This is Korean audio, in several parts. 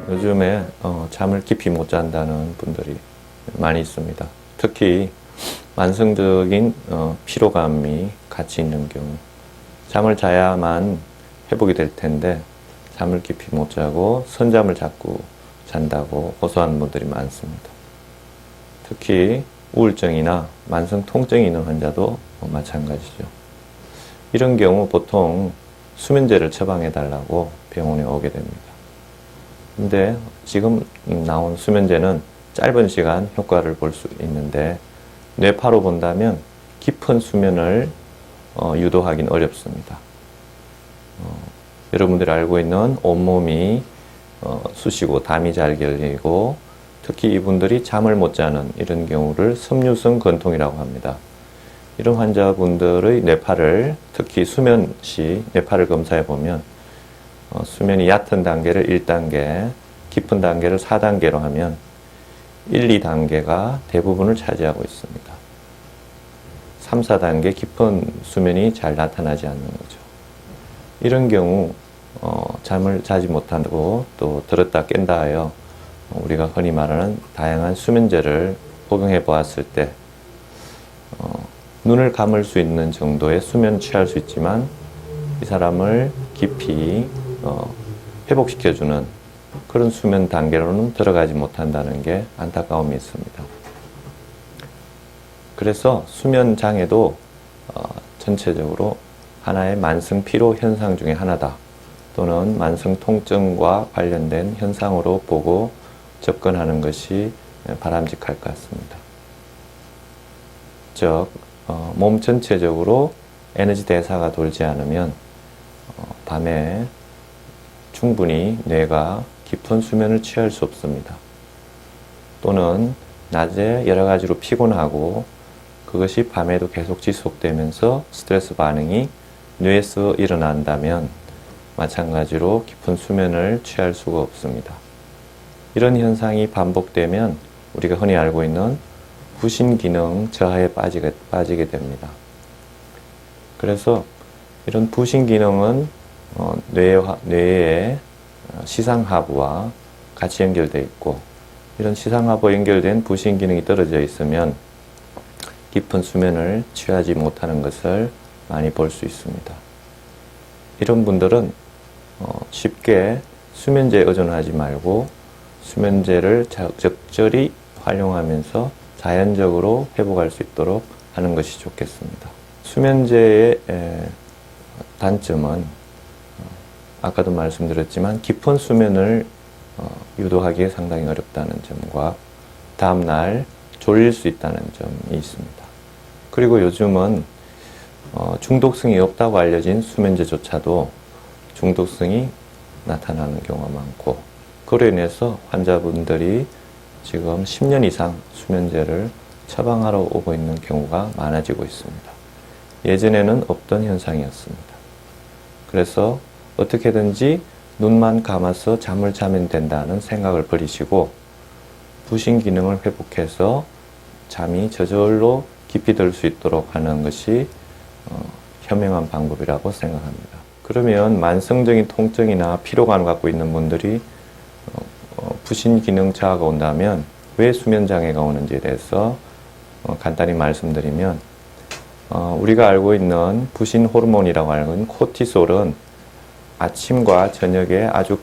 요즘에 잠을 깊이 못 잔다는 분들이 많이 있습니다. 특히 만성적인 피로감이 같이 있는 경우, 잠을 자야만 회복이 될 텐데 잠을 깊이 못 자고 선잠을 자꾸 잔다고 호소하는 분들이 많습니다. 특히 우울증이나 만성 통증이 있는 환자도 마찬가지죠. 이런 경우 보통 수면제를 처방해 달라고 병원에 오게 됩니다. 근데 지금 나온 수면제는 짧은 시간 효과를 볼 수 있는데 뇌파로 본다면 깊은 수면을 유도하기는 어렵습니다. 여러분들이 알고 있는 온몸이 쑤시고 담이 잘 결리고 특히 이분들이 잠을 못 자는 이런 경우를 섬유성 근통이라고 합니다. 이런 환자분들의 뇌파를 특히 수면 시 뇌파를 검사해 보면 수면이 얕은 단계를 1단계, 깊은 단계를 4단계로 하면 1, 2단계가 대부분을 차지하고 있습니다. 3, 4단계 깊은 수면이 잘 나타나지 않는 거죠. 이런 경우 잠을 자지 못하고 또 들었다 깬다 하여 우리가 흔히 말하는 다양한 수면제를 복용해 보았을 때 눈을 감을 수 있는 정도의 수면을 취할 수 있지만 이 사람을 깊이 회복시켜주는 그런 수면 단계로는 들어가지 못한다는 게 안타까움이 있습니다. 그래서 수면 장애도 전체적으로 하나의 만성 피로 현상 중에 하나다 또는 만성 통증과 관련된 현상으로 보고 접근하는 것이 바람직할 것 같습니다. 즉 몸 전체적으로 에너지 대사가 돌지 않으면 밤에 충분히 뇌가 깊은 수면을 취할 수 없습니다. 또는 낮에 여러 가지로 피곤하고 그것이 밤에도 계속 지속되면서 스트레스 반응이 뇌에서 일어난다면 마찬가지로 깊은 수면을 취할 수가 없습니다. 이런 현상이 반복되면 우리가 흔히 알고 있는 부신기능 저하에 빠지게 됩니다. 그래서 이런 부신기능은 뇌의 시상하부와 같이 연결되어 있고 이런 시상하부와 연결된 부신기능이 떨어져 있으면 깊은 수면을 취하지 못하는 것을 많이 볼 수 있습니다. 이런 분들은 쉽게 수면제에 의존하지 말고 수면제를 적절히 활용하면서 자연적으로 회복할 수 있도록 하는 것이 좋겠습니다. 수면제의 단점은 아까도 말씀드렸지만 깊은 수면을 유도하기에 상당히 어렵다는 점과 다음날 졸릴 수 있다는 점이 있습니다. 그리고 요즘은 중독성이 없다고 알려진 수면제조차도 중독성이 나타나는 경우가 많고 그로 인해서 환자분들이 지금 10년 이상 수면제를 처방하러 오고 있는 경우가 많아지고 있습니다. 예전에는 없던 현상이었습니다. 그래서 어떻게든지 눈만 감아서 잠을 자면 된다는 생각을 버리시고 부신 기능을 회복해서 잠이 저절로 깊이 들 수 있도록 하는 것이 현명한 방법이라고 생각합니다. 그러면 만성적인 통증이나 피로감을 갖고 있는 분들이 부신 기능 저하가 온다면 왜 수면 장애가 오는지에 대해서 간단히 말씀드리면 우리가 알고 있는 부신 호르몬이라고 하는 코티솔은 아침과 저녁에 아주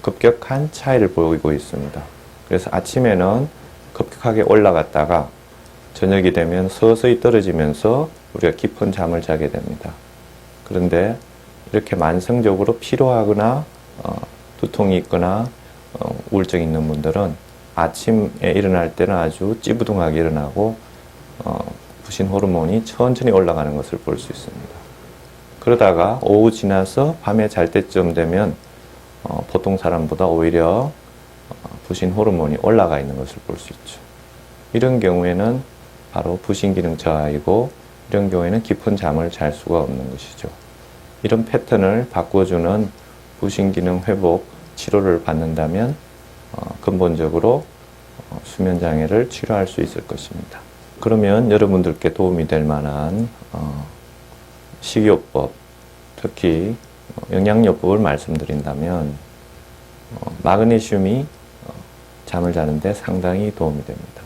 급격한 차이를 보이고 있습니다. 그래서 아침에는 급격하게 올라갔다가 저녁이 되면 서서히 떨어지면서 우리가 깊은 잠을 자게 됩니다. 그런데 이렇게 만성적으로 피로하거나 두통이 있거나 우울증이 있는 분들은 아침에 일어날 때는 아주 찌부둥하게 일어나고 부신 호르몬이 천천히 올라가는 것을 볼 수 있습니다. 그러다가 오후 지나서 밤에 잘 때쯤 되면 보통 사람보다 오히려 부신 호르몬이 올라가 있는 것을 볼 수 있죠. 이런 경우에는 바로 부신 기능 저하이고 이런 경우에는 깊은 잠을 잘 수가 없는 것이죠. 이런 패턴을 바꿔주는 부신 기능 회복 치료를 받는다면 근본적으로 수면 장애를 치료할 수 있을 것입니다. 그러면 여러분들께 도움이 될 만한 식이요법, 특히 영양요법을 말씀드린다면 마그네슘이 잠을 자는데 상당히 도움이 됩니다.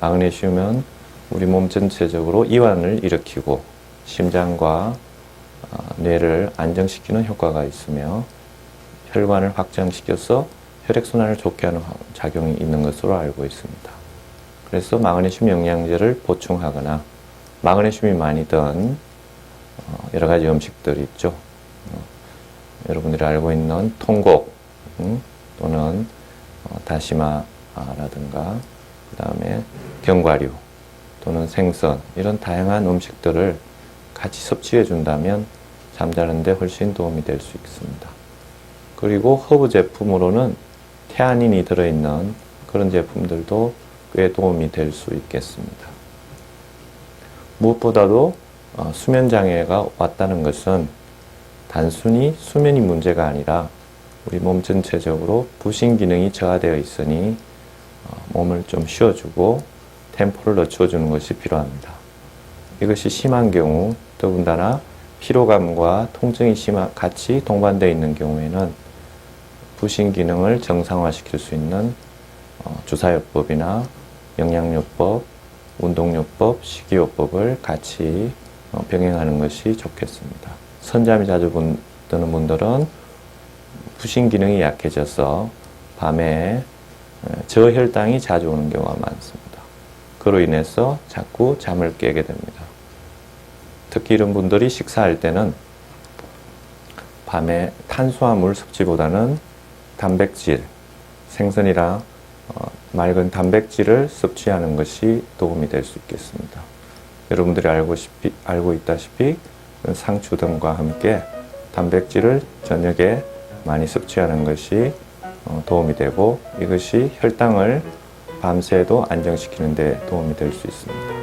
마그네슘은 우리 몸 전체적으로 이완을 일으키고 심장과 뇌를 안정시키는 효과가 있으며 혈관을 확장시켜서 혈액순환을 좋게 하는 작용이 있는 것으로 알고 있습니다. 그래서 마그네슘 영양제를 보충하거나 마그네슘이 많이 든 여러 가지 음식들이 있죠. 여러분들이 알고 있는 통곡 또는 다시마라든가 그 다음에 견과류 또는 생선 이런 다양한 음식들을 같이 섭취해 준다면 잠자는데 훨씬 도움이 될 수 있습니다. 그리고 허브 제품으로는 태아닌이 들어있는 그런 제품들도 꽤 도움이 될 수 있겠습니다. 무엇보다도 수면 장애가 왔다는 것은 단순히 수면이 문제가 아니라 우리 몸 전체적으로 부신 기능이 저하되어 있으니 몸을 좀 쉬어주고 템포를 늦춰주는 것이 필요합니다. 이것이 심한 경우 더군다나 피로감과 통증이 같이 동반되어 있는 경우에는 부신 기능을 정상화시킬 수 있는 주사요법이나 영양요법, 운동요법, 식이요법을 같이 병행하는 것이 좋겠습니다. 선잠이 자주 드는 분들은 부신 기능이 약해져서 밤에 저혈당이 자주 오는 경우가 많습니다. 그로 인해서 자꾸 잠을 깨게 됩니다. 특히 이런 분들이 식사할 때는 밤에 탄수화물 섭취보다는 단백질, 생선이나 맑은 단백질을 섭취하는 것이 도움이 될 수 있겠습니다. 여러분들이 알고 있다시피 상추 등과 함께 단백질을 저녁에 많이 섭취하는 것이 도움이 되고 이것이 혈당을 밤새도 안정시키는 데 도움이 될 수 있습니다.